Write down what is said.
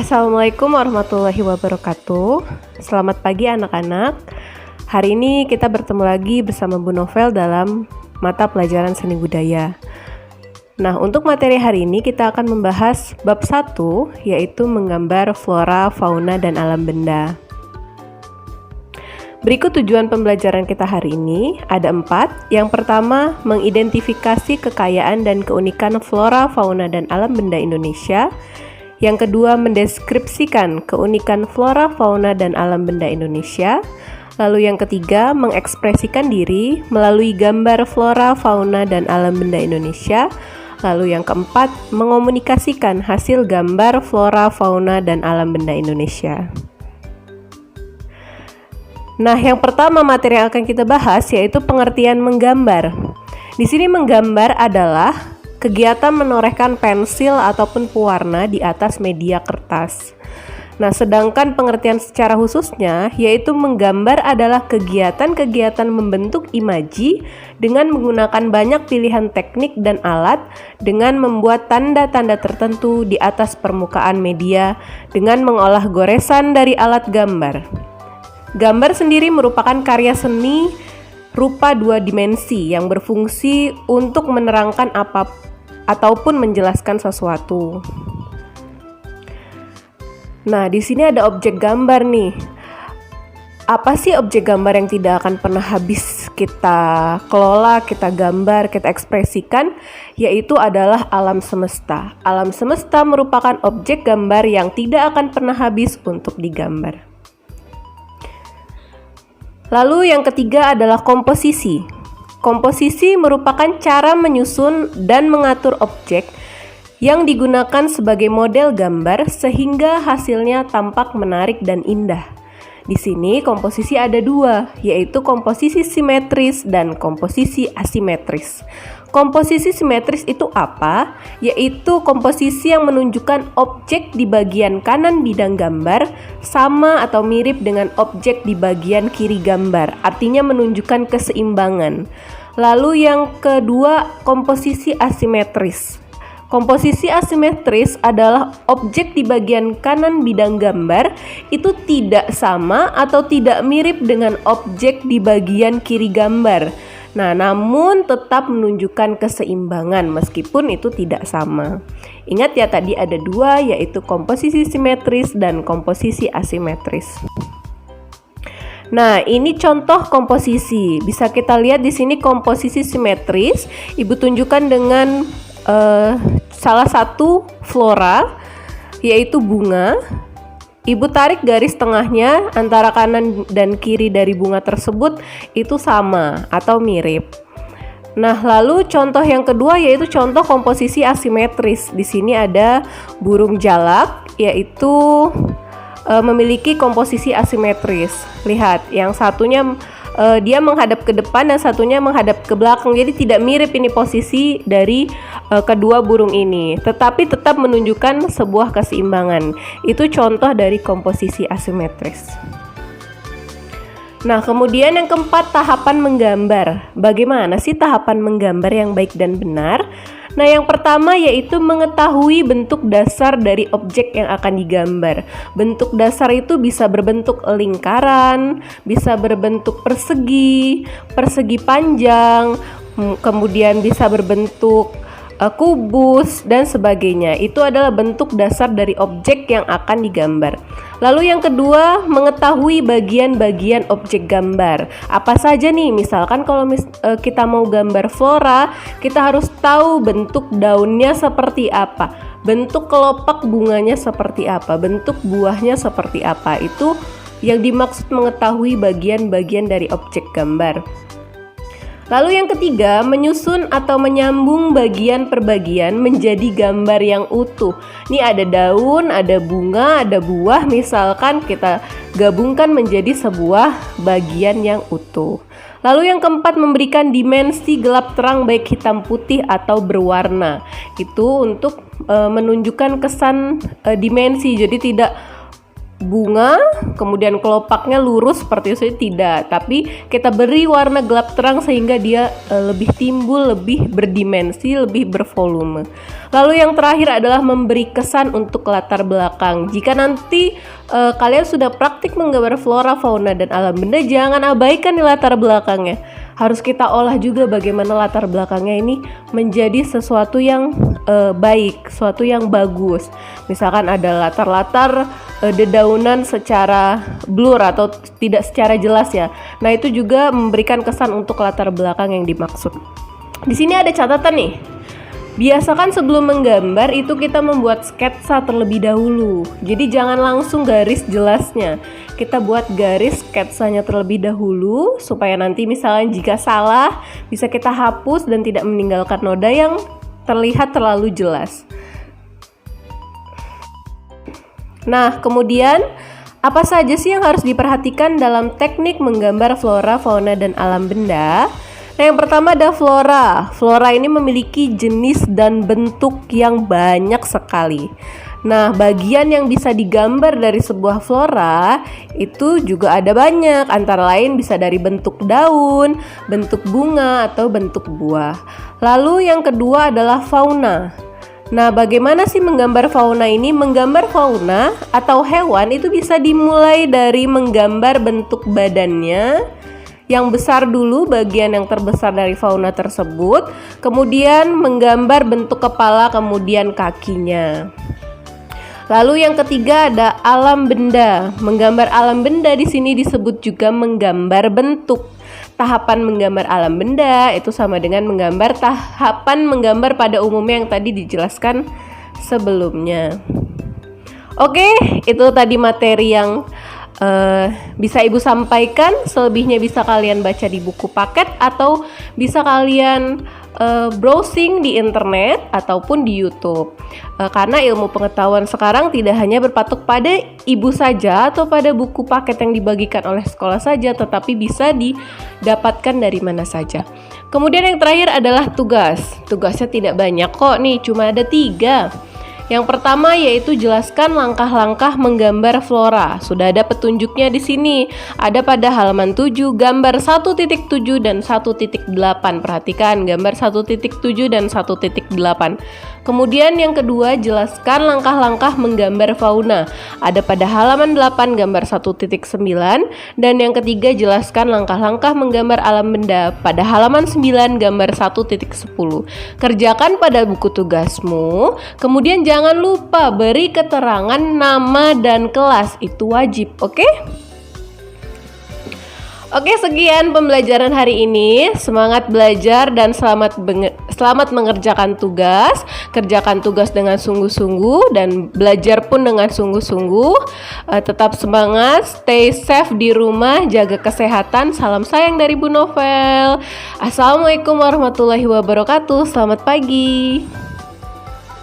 Assalamualaikum warahmatullahi wabarakatuh. Selamat pagi anak-anak. Hari ini kita bertemu lagi bersama Bu Novel dalam mata pelajaran seni budaya. Nah, untuk materi hari ini kita akan membahas bab 1, yaitu menggambar flora, fauna, dan alam benda. Berikut tujuan pembelajaran kita hari ini, ada 4. Yang pertama, mengidentifikasi kekayaan dan keunikan flora, fauna, dan alam benda Indonesia. Yang kedua, mendeskripsikan keunikan flora, fauna, dan alam benda Indonesia. Lalu yang ketiga, mengekspresikan diri melalui gambar flora, fauna, dan alam benda Indonesia. Lalu yang keempat, mengomunikasikan hasil gambar flora, fauna, dan alam benda Indonesia. Nah, yang pertama materi yang akan kita bahas yaitu pengertian menggambar. Di sini menggambar adalah kegiatan menorehkan pensil ataupun pewarna di atas media kertas. Nah, sedangkan pengertian secara khususnya yaitu menggambar adalah kegiatan-kegiatan membentuk imaji dengan menggunakan banyak pilihan teknik dan alat dengan membuat tanda-tanda tertentu di atas permukaan media dengan mengolah goresan dari alat gambar. Gambar sendiri merupakan karya seni rupa 2 dimensi yang berfungsi untuk menerangkan ataupun menjelaskan sesuatu. Nah, di sini ada objek gambar nih. Apa sih objek gambar yang tidak akan pernah habis kita kelola, kita gambar, kita ekspresikan? Yaitu adalah alam semesta. Alam semesta merupakan objek gambar yang tidak akan pernah habis untuk digambar. Lalu yang ketiga adalah komposisi. Komposisi merupakan cara menyusun dan mengatur objek yang digunakan sebagai model gambar sehingga hasilnya tampak menarik dan indah. Di sini komposisi ada 2, yaitu komposisi simetris dan komposisi asimetris. Komposisi simetris itu apa? Yaitu komposisi yang menunjukkan objek di bagian kanan bidang gambar sama atau mirip dengan objek di bagian kiri gambar, artinya menunjukkan keseimbangan. Lalu yang kedua, komposisi asimetris. Komposisi asimetris adalah objek di bagian kanan bidang gambar itu tidak sama atau tidak mirip dengan objek di bagian kiri gambar. Nah, namun tetap menunjukkan keseimbangan meskipun itu tidak sama. Ingat ya, tadi ada 2, yaitu komposisi simetris dan komposisi asimetris. Nah, ini contoh komposisi. Bisa kita lihat di sini komposisi simetris. Ibu tunjukkan dengan salah satu flora, yaitu bunga. Ibu tarik garis tengahnya antara kanan dan kiri dari bunga tersebut itu sama atau mirip. Nah, lalu contoh yang kedua yaitu contoh komposisi asimetris. Di sini ada burung jalak, yaitu memiliki komposisi asimetris. Lihat, yang satunya dia menghadap ke depan dan satunya menghadap ke belakang. Jadi tidak mirip ini posisi dari kedua burung ini, tetapi tetap menunjukkan sebuah keseimbangan. Itu contoh dari komposisi asimetris. Nah, kemudian yang keempat, tahapan menggambar. Bagaimana sih tahapan menggambar yang baik dan benar? Nah, yang pertama yaitu mengetahui bentuk dasar dari objek yang akan digambar. Bentuk dasar itu bisa berbentuk lingkaran, bisa berbentuk persegi, persegi panjang, kemudian bisa berbentuk kubus dan sebagainya. Itu adalah bentuk dasar dari objek yang akan digambar. Lalu yang kedua, mengetahui bagian-bagian objek gambar. Apa saja nih? Misalkan kalau kita mau gambar flora, kita harus tahu bentuk daunnya seperti apa, bentuk kelopak bunganya seperti apa, bentuk buahnya seperti apa. Itu yang dimaksud mengetahui bagian-bagian dari objek gambar. Lalu yang ketiga, menyusun atau menyambung bagian per bagian menjadi gambar yang utuh. Ini ada daun, ada bunga, ada buah, misalkan kita gabungkan menjadi sebuah bagian yang utuh. Lalu yang keempat, memberikan dimensi gelap terang baik hitam putih atau berwarna. Itu untuk menunjukkan kesan dimensi, jadi tidak bunga, kemudian kelopaknya lurus seperti itu, tidak, tapi kita beri warna gelap terang sehingga dia lebih timbul, lebih berdimensi, lebih bervolume. Lalu yang terakhir adalah memberi kesan untuk latar belakang. Jika nanti kalian sudah praktik menggambar flora, fauna, dan alam benda, jangan abaikan di latar belakangnya. Harus kita olah juga bagaimana latar belakangnya ini menjadi sesuatu yang baik, sesuatu yang bagus. Misalkan ada latar-latar dedaunan secara blur atau tidak secara jelas ya. Nah, itu juga memberikan kesan untuk latar belakang yang dimaksud. Di sini ada catatan nih. Biasakan sebelum menggambar itu kita membuat sketsa terlebih dahulu. Jadi jangan langsung garis jelasnya. Kita buat garis sketsanya terlebih dahulu supaya nanti misalnya jika salah bisa kita hapus dan tidak meninggalkan noda yang terlihat terlalu jelas. Nah, kemudian apa saja sih yang harus diperhatikan dalam teknik menggambar flora, fauna, dan alam benda? Nah, yang pertama ada flora. Flora ini memiliki jenis dan bentuk yang banyak sekali. Nah, bagian yang bisa digambar dari sebuah flora itu juga ada banyak. Antara lain bisa dari bentuk daun, bentuk bunga, atau bentuk buah. Lalu yang kedua adalah fauna. Nah, bagaimana sih menggambar fauna ini? Menggambar fauna atau hewan itu bisa dimulai dari menggambar bentuk badannya yang besar dulu, bagian yang terbesar dari fauna tersebut, kemudian menggambar bentuk kepala, kemudian kakinya. Lalu yang ketiga ada alam benda. Menggambar alam benda di sini disebut juga menggambar bentuk. Tahapan menggambar alam benda itu sama dengan menggambar tahapan menggambar pada umumnya yang tadi dijelaskan sebelumnya. Oke, itu tadi materi yang bisa Ibu sampaikan. Selebihnya bisa kalian baca di buku paket atau bisa kalian browsing di internet ataupun di YouTube. Karena ilmu pengetahuan sekarang tidak hanya berpatok pada Ibu saja atau pada buku paket yang dibagikan oleh sekolah saja, tetapi bisa didapatkan dari mana saja. Kemudian yang terakhir adalah tugas. Tugasnya tidak banyak kok nih, cuma ada 3. Yang pertama yaitu jelaskan langkah-langkah menggambar flora. Sudah ada petunjuknya di sini. Ada pada halaman 7, gambar 1.7 dan 1.8. Perhatikan, gambar 1.7 dan 1.8. Kemudian yang kedua, jelaskan langkah-langkah menggambar fauna. Ada pada halaman 8, gambar 1.9. Dan yang ketiga, jelaskan langkah-langkah menggambar alam benda. Pada halaman 9, gambar 1.10. Kerjakan pada buku tugasmu. Kemudian jangan lupa beri keterangan nama dan kelas, itu wajib, oke? Oke, sekian pembelajaran hari ini. Semangat belajar dan selamat mengerjakan tugas. Kerjakan tugas dengan sungguh-sungguh dan belajar pun dengan sungguh-sungguh. Tetap semangat, stay safe di rumah, jaga kesehatan. Salam sayang dari Bu Novel. Assalamualaikum warahmatullahi wabarakatuh. Selamat pagi.